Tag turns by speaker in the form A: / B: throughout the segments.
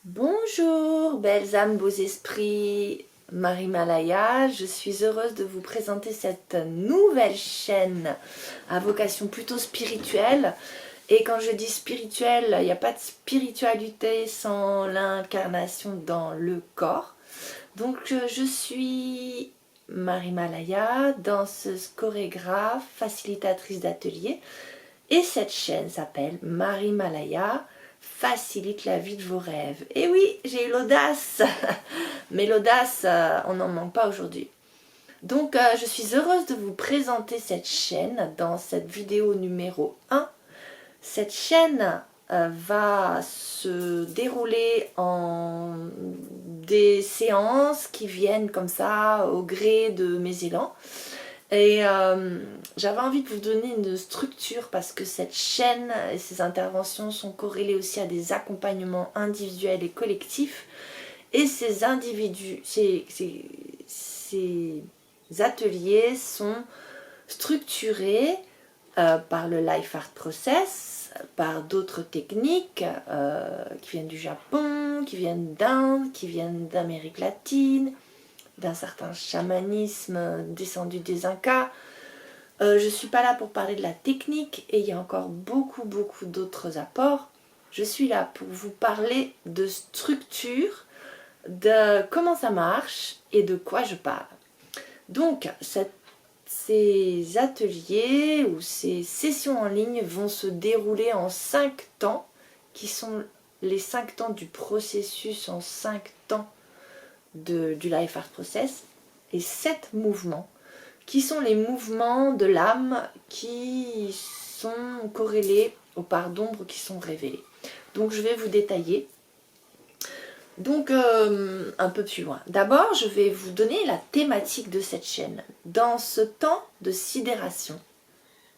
A: Bonjour, belles âmes, beaux esprits, Marie Malaya. Je suis heureuse de vous présenter cette nouvelle chaîne à vocation plutôt spirituelle. Et quand je dis spirituelle, il n'y a pas de spiritualité sans l'incarnation dans le corps. Donc je suis Marie Malaya, danseuse, chorégraphe, facilitatrice d'ateliers. Et cette chaîne s'appelle Marie Malaya facilite la vie de vos rêves. Et oui, j'ai eu l'audace, mais l'audace, on n'en manque pas aujourd'hui. Donc, je suis heureuse de vous présenter cette chaîne dans cette vidéo numéro 1. Cette chaîne va se dérouler en des séances qui viennent comme ça au gré de mes élans. Et j'avais envie de vous donner une structure parce que cette chaîne et ces interventions sont corrélées aussi à des accompagnements individuels et collectifs. Et ces individus, ces ateliers sont structurés par le Life Art Process, par d'autres techniques qui viennent du Japon, qui viennent d'Inde, qui viennent d'Amérique latine, d'un certain chamanisme descendu des Incas. Je ne suis pas là pour parler de la technique et il y a encore beaucoup d'autres apports. Je suis là pour vous parler de structure, de comment ça marche et de quoi je parle. Donc ces ateliers ou ces sessions en ligne vont se dérouler en 5 temps qui sont les 5 temps du processus en 5 temps du Life Art Process et 7 mouvements qui sont les mouvements de l'âme qui sont corrélés aux parts d'ombre qui sont révélées. Donc je vais vous détailler. Donc un peu plus loin. D'abord, je vais vous donner la thématique de cette chaîne. Dans ce temps de sidération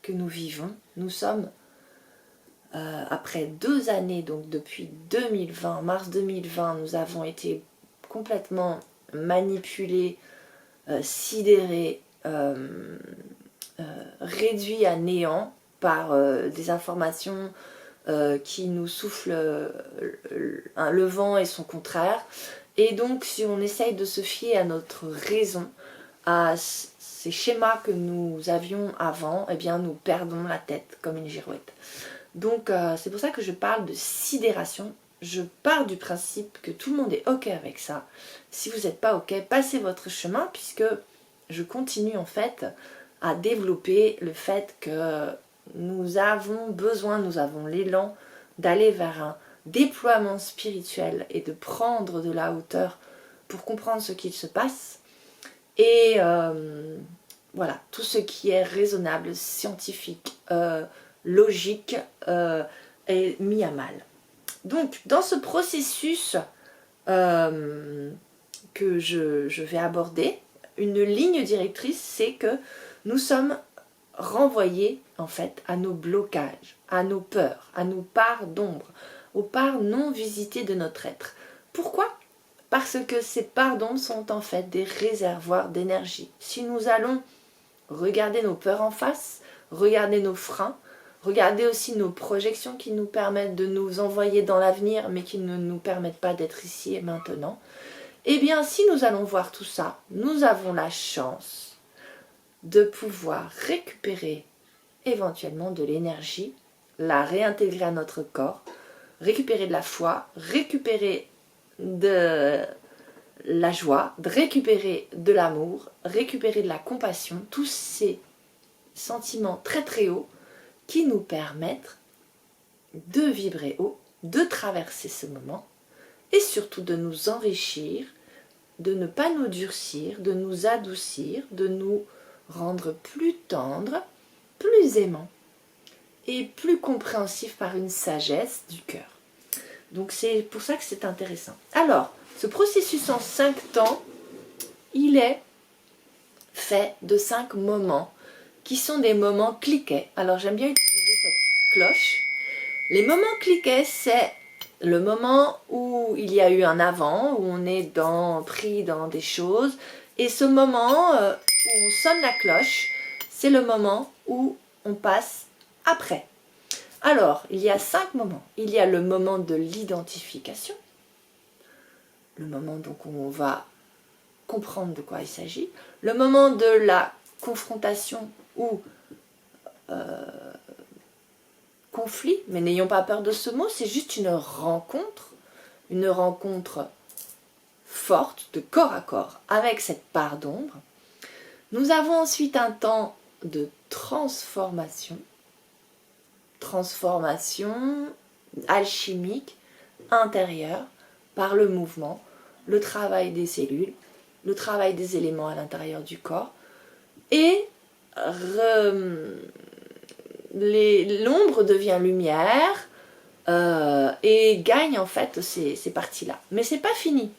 A: que nous vivons, nous sommes après 2 années, donc depuis 2020, mars 2020, nous avons été complètement manipulés, sidérés, réduits à néant par des informations qui nous soufflent le vent et son contraire. Et donc si on essaye de se fier à notre raison, à ces schémas que nous avions avant, eh bien nous perdons la tête comme une girouette. Donc c'est pour ça que je parle de sidération. Je pars du principe que tout le monde est ok avec ça. Si vous n'êtes pas ok, passez votre chemin puisque je continue en fait à développer le fait que nous avons besoin, nous avons l'élan d'aller vers un déploiement spirituel et de prendre de la hauteur pour comprendre ce qu'il se passe. Et voilà, tout ce qui est raisonnable, scientifique, logique est mis à mal. Donc, dans ce processus que je vais aborder, une ligne directrice, c'est que nous sommes renvoyés en fait à nos blocages, à nos peurs, à nos parts d'ombre, aux parts non visitées de notre être. Pourquoi ? Parce que ces parts d'ombre sont en fait des réservoirs d'énergie. Si nous allons regarder nos peurs en face, regarder nos freins, regarder aussi nos projections qui nous permettent de nous envoyer dans l'avenir mais qui ne nous permettent pas d'être ici et maintenant, eh bien si nous allons voir tout ça, nous avons la chance de pouvoir récupérer éventuellement de l'énergie, la réintégrer à notre corps, récupérer de la foi, récupérer de la joie, de récupérer de l'amour, récupérer de la compassion, tous ces sentiments très très hauts qui nous permettent de vibrer haut, de traverser ce moment et surtout de nous enrichir, de ne pas nous durcir, de nous adoucir, de nous rendre plus tendres, plus aimants et plus compréhensifs par une sagesse du cœur. Donc c'est pour ça que c'est intéressant. Alors, ce processus en 5 temps, il est fait de 5 moments qui sont des moments cliquets. Alors j'aime bien utiliser cette cloche. Les moments cliquets, c'est le moment où il y a eu un avant, où on est pris dans des choses. Et ce moment où on sonne la cloche, c'est le moment où on passe après. Alors, il y a 5 moments. Il y a le moment de l'identification, le moment donc où on va comprendre de quoi il s'agit, le moment de la confrontation ou conflit, mais n'ayons pas peur de ce mot, c'est juste une rencontre forte, de corps à corps, avec cette part d'ombre. Nous avons ensuite un temps de transformation alchimique, intérieure, par le mouvement, le travail des cellules, le travail des éléments à l'intérieur du corps, et l'ombre devient lumière et gagne en fait ces parties-là. Mais c'est pas fini.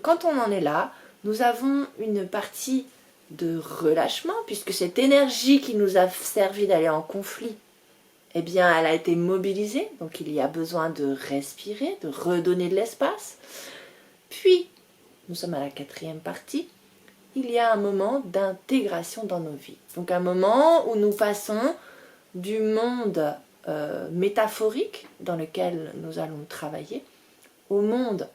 A: Quand on en est là, nous avons une partie de relâchement, puisque cette énergie qui nous a servi d'aller en conflit, eh bien, elle a été mobilisée, donc il y a besoin de respirer, de redonner de l'espace. Puis, nous sommes à la 4e partie, il y a un moment d'intégration dans nos vies. Donc un moment où nous passons du monde métaphorique dans lequel nous allons travailler au monde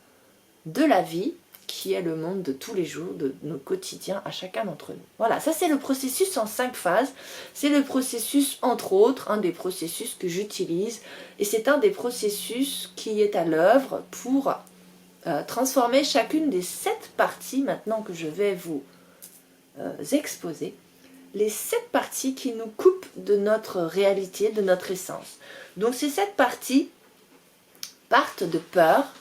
A: de la vie, qui est le monde de tous les jours, de nos quotidiens à chacun d'entre nous. Voilà, ça c'est le processus en 5 phases. C'est le processus, entre autres, un des processus que j'utilise. Et c'est un des processus qui est à l'œuvre pour transformer chacune des 7 parties, maintenant que je vais vous exposer, les 7 parties qui nous coupent de notre réalité, de notre essence. Donc ces 7 parties partent de peurs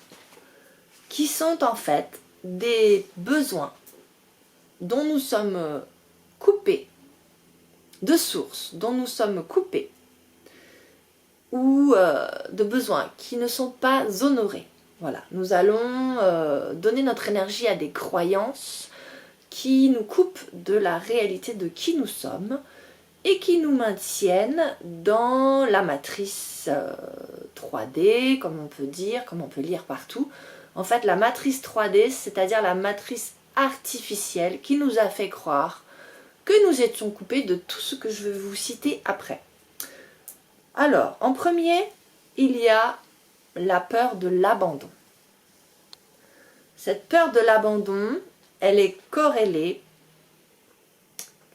A: qui sont en fait des besoins dont nous sommes coupés, de sources dont nous sommes coupés, ou de besoins qui ne sont pas honorés. Voilà, nous allons donner notre énergie à des croyances qui nous coupent de la réalité de qui nous sommes et qui nous maintiennent dans la matrice 3D, comme on peut dire, comme on peut lire partout. En fait, la matrice 3D, c'est-à-dire la matrice artificielle qui nous a fait croire que nous étions coupés de tout ce que je vais vous citer après. Alors, en premier, il y a la peur de l'abandon. Cette peur de l'abandon, elle est corrélée,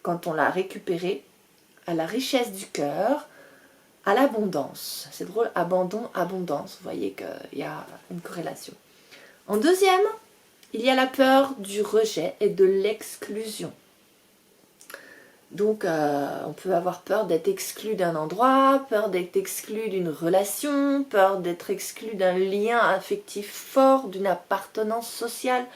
A: quand on l'a récupérée, à la richesse du cœur, à l'abondance. C'est drôle, abandon, abondance, vous voyez qu'il y a une corrélation. En deuxième, il y a la peur du rejet et de l'exclusion. Donc, on peut avoir peur d'être exclu d'un endroit, peur d'être exclu d'une relation, peur d'être exclu d'un lien affectif fort, d'une appartenance sociale,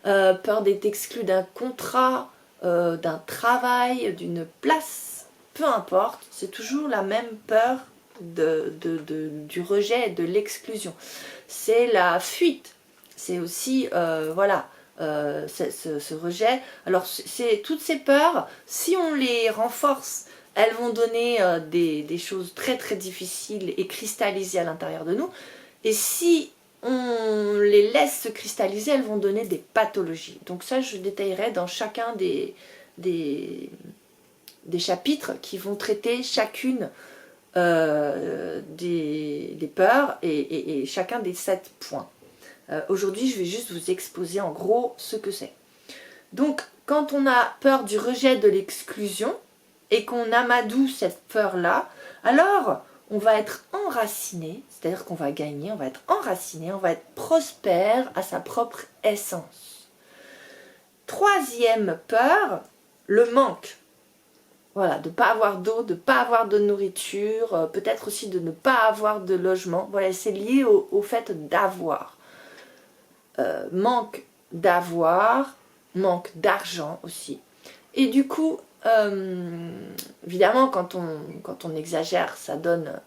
A: peur d'être exclu d'un contrat, d'un travail, d'une place, peu importe, c'est toujours la même peur du rejet et de l'exclusion. C'est la fuite, c'est aussi, voilà, ce rejet. Alors, toutes ces peurs, si on les renforce, elles vont donner des choses très très difficiles et cristallisées à l'intérieur de nous. Et si on les laisse se cristalliser, elles vont donner des pathologies. Donc ça, je détaillerai dans chacun des chapitres qui vont traiter chacune des peurs et chacun des 7 points. Aujourd'hui, je vais juste vous exposer en gros ce que c'est. Donc, quand on a peur du rejet, de l'exclusion, et qu'on amadoue cette peur-là, alors on va être enraciné, c'est-à-dire qu'on va gagner, on va être enraciné, on va être prospère à sa propre essence. Troisième peur, le manque. Voilà, de ne pas avoir d'eau, de ne pas avoir de nourriture, peut-être aussi de ne pas avoir de logement. Voilà, c'est lié au fait d'avoir. Manque d'avoir, manque d'argent aussi. Et du coup, évidemment, quand on exagère, ça donne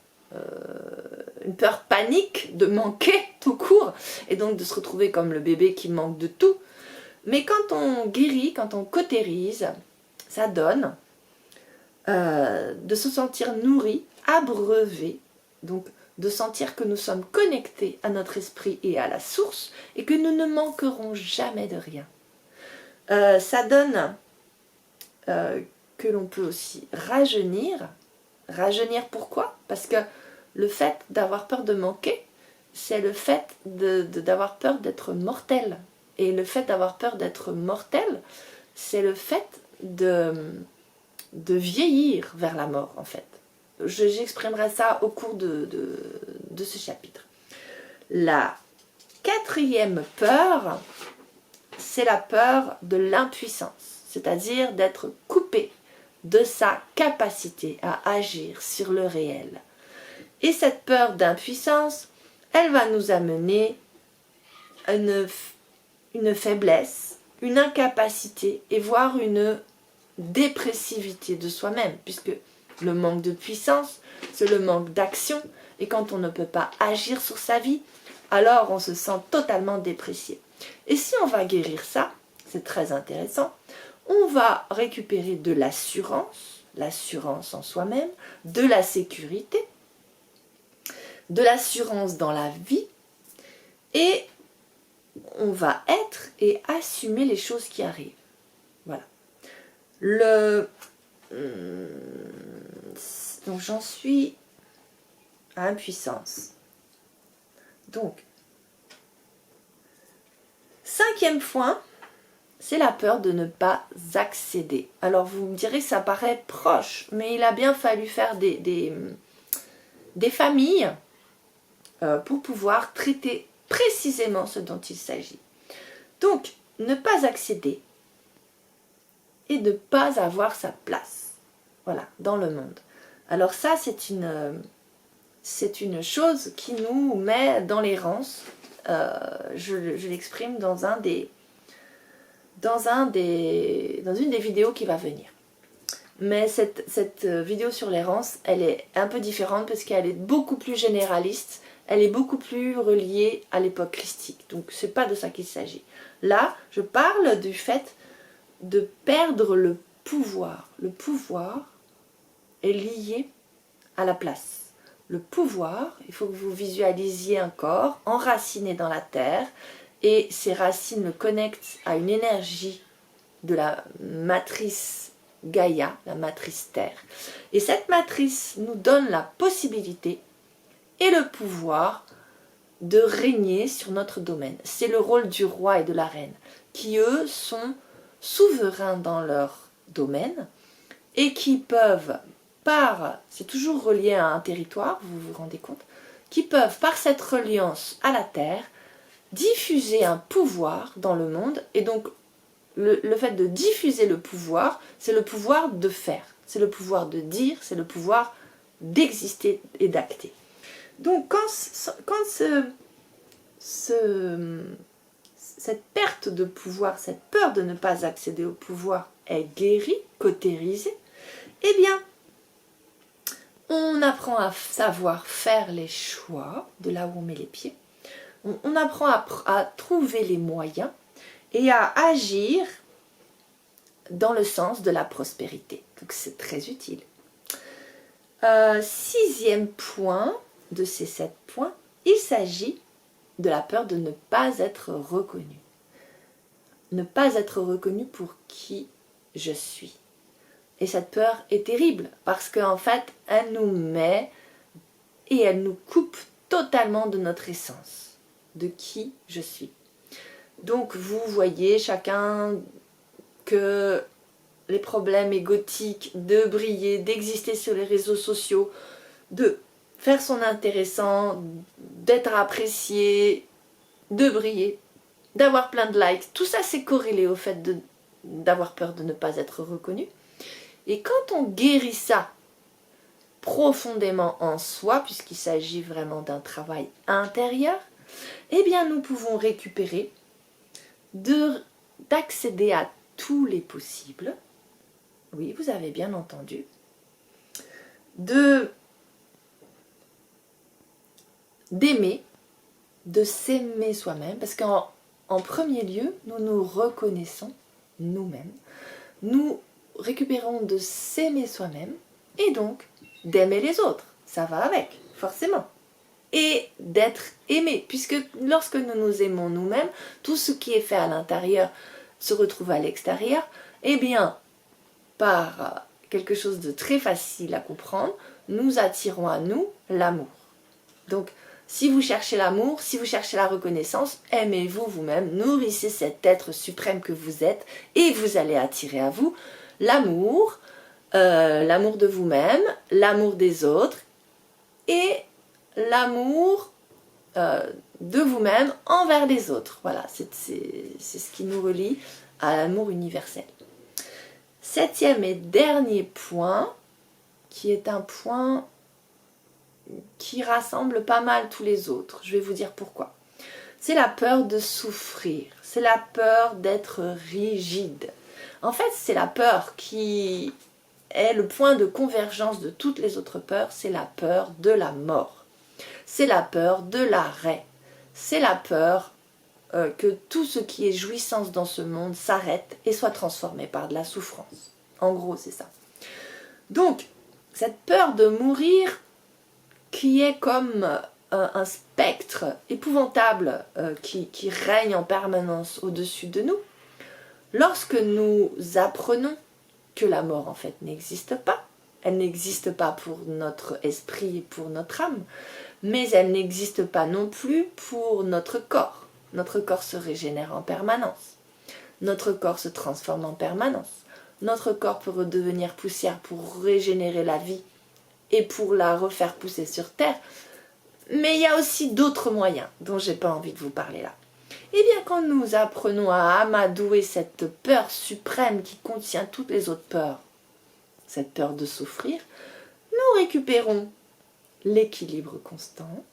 A: une peur panique de manquer tout court, et donc de se retrouver comme le bébé qui manque de tout. Mais quand on guérit, quand on cautérise, ça donne de se sentir nourri, abreuvé, donc de sentir que nous sommes connectés à notre esprit et à la source, et que nous ne manquerons jamais de rien. Ça donne que l'on peut aussi rajeunir. Rajeunir pourquoi? Parce que le fait d'avoir peur de manquer, c'est le fait d'avoir peur d'être mortel. Et le fait d'avoir peur d'être mortel, c'est le fait de vieillir vers la mort, en fait. J'exprimerai ça au cours de ce chapitre. La quatrième peur, c'est la peur de l'impuissance, c'est-à-dire d'être coupé de sa capacité à agir sur le réel. Et cette peur d'impuissance, elle va nous amener à une faiblesse, une incapacité et voire une dépressivité de soi-même, puisque le manque de puissance, c'est le manque d'action, et quand on ne peut pas agir sur sa vie, alors on se sent totalement dépressif. Et si on va guérir ça, c'est très intéressant, on va récupérer de l'assurance en soi-même, de la sécurité, de l'assurance dans la vie, et on va être et assumer les choses qui arrivent. Voilà. Donc j'en suis à impuissance. Donc, cinquième point, c'est la peur de ne pas accéder. Alors vous me direz, ça paraît proche, mais il a bien fallu faire des familles pour pouvoir traiter précisément ce dont il s'agit. Donc, ne pas accéder et ne pas avoir sa place, voilà, dans le monde. Alors ça, c'est une chose qui nous met dans l'errance. Je l'exprime dans une des vidéos qui va venir. Mais cette vidéo sur l'errance, elle est un peu différente parce qu'elle est beaucoup plus généraliste, elle est beaucoup plus reliée à l'époque christique. Donc c'est pas de ça qu'il s'agit. Là, je parle du fait de perdre le pouvoir. Le pouvoir est lié à la place. Le pouvoir, il faut que vous visualisiez un corps enraciné dans la terre et ces racines le connectent à une énergie de la matrice Gaïa, la matrice terre. Et cette matrice nous donne la possibilité et le pouvoir de régner sur notre domaine. C'est le rôle du roi et de la reine qui, eux, sont souverains dans leur domaine et qui peuvent, c'est toujours relié à un territoire, vous vous rendez compte, qui peuvent, par cette reliance à la terre, diffuser un pouvoir dans le monde. Et donc, le fait de diffuser le pouvoir, c'est le pouvoir de faire, c'est le pouvoir de dire, c'est le pouvoir d'exister et d'acter. Donc, quand cette perte de pouvoir, cette peur de ne pas accéder au pouvoir est guérie, cautérisée, eh bien, on apprend à savoir faire les choix de là où on met les pieds. On apprend à trouver les moyens et à agir dans le sens de la prospérité. Donc c'est très utile. Sixième point de ces 7 points, il s'agit de la peur de ne pas être reconnu. Ne pas être reconnu pour qui je suis. Et cette peur est terrible parce qu'en fait, elle nous met et elle nous coupe totalement de notre essence, de qui je suis. Donc vous voyez chacun que les problèmes égotiques de briller, d'exister sur les réseaux sociaux, de faire son intéressant, d'être apprécié, de briller, d'avoir plein de likes, tout ça c'est corrélé au fait d'avoir peur de ne pas être reconnu. Et quand on guérit ça profondément en soi, puisqu'il s'agit vraiment d'un travail intérieur, eh bien nous pouvons récupérer d'accéder à tous les possibles, oui vous avez bien entendu, d'aimer, de s'aimer soi-même, parce qu'en premier lieu, nous nous reconnaissons nous-mêmes, nous récupérons de s'aimer soi-même, et donc d'aimer les autres, ça va avec, forcément, et d'être aimé, puisque lorsque nous nous aimons nous-mêmes, tout ce qui est fait à l'intérieur se retrouve à l'extérieur, et bien, par quelque chose de très facile à comprendre, nous attirons à nous l'amour. Donc, Si vous cherchez l'amour, si vous cherchez la reconnaissance, aimez-vous vous-même, nourrissez cet être suprême que vous êtes et vous allez attirer à vous l'amour, l'amour de vous-même, l'amour des autres et l'amour de vous-même envers les autres. Voilà, c'est ce qui nous relie à l'amour universel. Septième et dernier point, qui est un point qui rassemble pas mal tous les autres. Je vais vous dire pourquoi. C'est la peur de souffrir, c'est la peur d'être rigide. En fait, c'est la peur qui est le point de convergence de toutes les autres peurs, c'est la peur de la mort. C'est la peur de l'arrêt. C'est la peur que tout ce qui est jouissance dans ce monde s'arrête et soit transformé par de la souffrance. En gros, c'est ça. Donc, cette peur de mourir qui est comme un spectre épouvantable qui règne en permanence au-dessus de nous, lorsque nous apprenons que la mort en fait n'existe pas, elle n'existe pas pour notre esprit et pour notre âme, mais elle n'existe pas non plus pour notre corps. Notre corps se régénère en permanence. Notre corps se transforme en permanence. Notre corps peut redevenir poussière pour régénérer la vie et pour la refaire pousser sur terre. Mais il y a aussi d'autres moyens dont j'ai pas envie de vous parler là. Eh bien, quand nous apprenons à amadouer cette peur suprême qui contient toutes les autres peurs, cette peur de souffrir, nous récupérons l'équilibre constant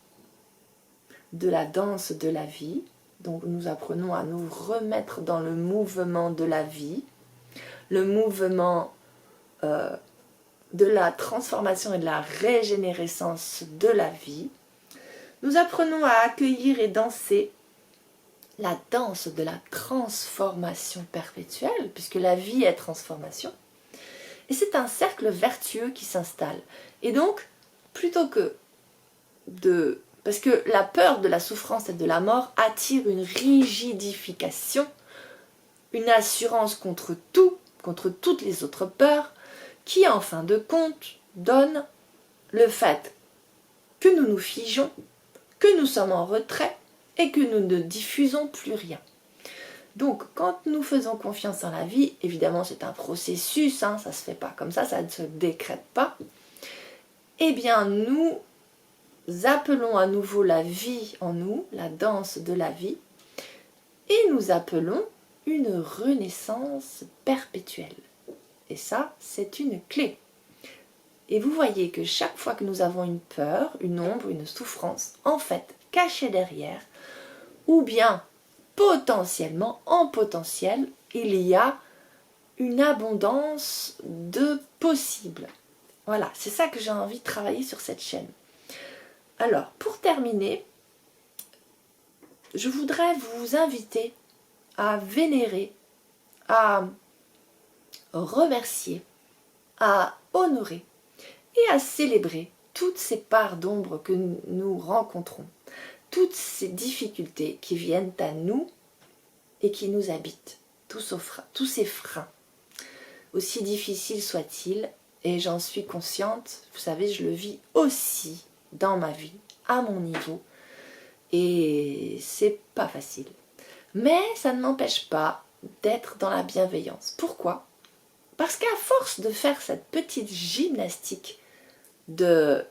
A: de la danse de la vie. Donc nous apprenons à nous remettre dans le mouvement de la vie, le mouvement de la transformation et de la régénérescence de la vie. Nous apprenons à accueillir et danser la danse de la transformation perpétuelle, puisque la vie est transformation. Et c'est un cercle vertueux qui s'installe. Et donc, plutôt que de... Parce que la peur de la souffrance et de la mort attire une rigidification, une assurance contre tout, contre toutes les autres peurs, qui en fin de compte donne le fait que nous nous figeons, que nous sommes en retrait et que nous ne diffusons plus rien. Donc quand nous faisons confiance en la vie, évidemment c'est un processus, ça ne se fait pas comme ça ne se décrète pas, eh bien nous appelons à nouveau la vie en nous, la danse de la vie, et nous appelons une renaissance perpétuelle. Et ça, c'est une clé. Et vous voyez que chaque fois que nous avons une peur, une ombre, une souffrance, en fait, cachée derrière, ou bien potentiellement, en potentiel, il y a une abondance de possibles. Voilà, c'est ça que j'ai envie de travailler sur cette chaîne. Alors, pour terminer, je voudrais vous inviter à vénérer, à remercier, à honorer et à célébrer toutes ces parts d'ombre que nous rencontrons, toutes ces difficultés qui viennent à nous et qui nous habitent, tous ces freins, aussi difficiles soient-ils, et j'en suis consciente, vous savez, je le vis aussi dans ma vie, à mon niveau, et c'est pas facile. Mais ça ne m'empêche pas d'être dans la bienveillance. Pourquoi ? Parce qu'à force de faire cette petite gymnastique de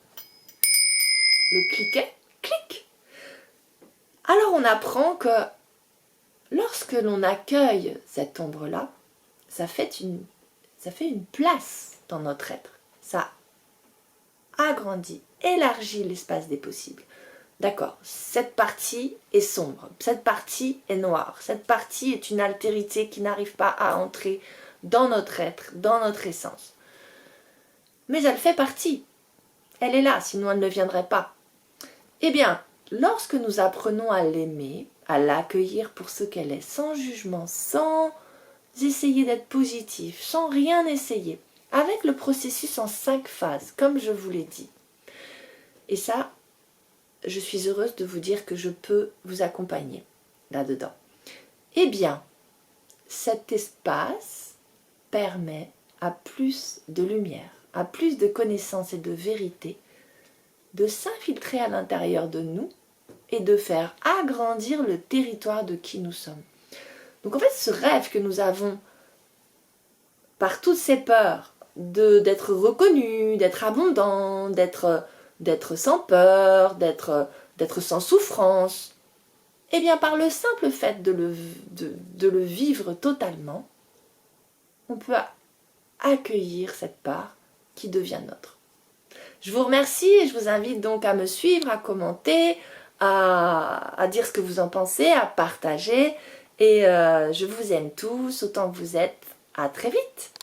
A: le cliquet, clic, alors on apprend que lorsque l'on accueille cette ombre-là, ça fait une place dans notre être. Ça agrandit, élargit l'espace des possibles. D'accord, cette partie est sombre, cette partie est noire, cette partie est une altérité qui n'arrive pas à entrer dans notre être, dans notre essence. Mais elle fait partie. Elle est là, sinon elle ne viendrait pas. Eh bien, lorsque nous apprenons à l'aimer, à l'accueillir pour ce qu'elle est, sans jugement, sans essayer d'être positif, sans rien essayer, avec le processus en 5 phases, comme je vous l'ai dit. Et ça, je suis heureuse de vous dire que je peux vous accompagner là-dedans. Eh bien, cet espace permet à plus de lumière, à plus de connaissances et de vérité de s'infiltrer à l'intérieur de nous et de faire agrandir le territoire de qui nous sommes. Donc en fait, ce rêve que nous avons par toutes ces peurs d'être reconnu, d'être abondant, d'être sans peur, d'être sans souffrance, eh bien par le simple fait de le vivre totalement, on peut accueillir cette part qui devient nôtre. Je vous remercie et je vous invite donc à me suivre, à commenter, à dire ce que vous en pensez, à partager. Et je vous aime tous autant que vous êtes. À très vite!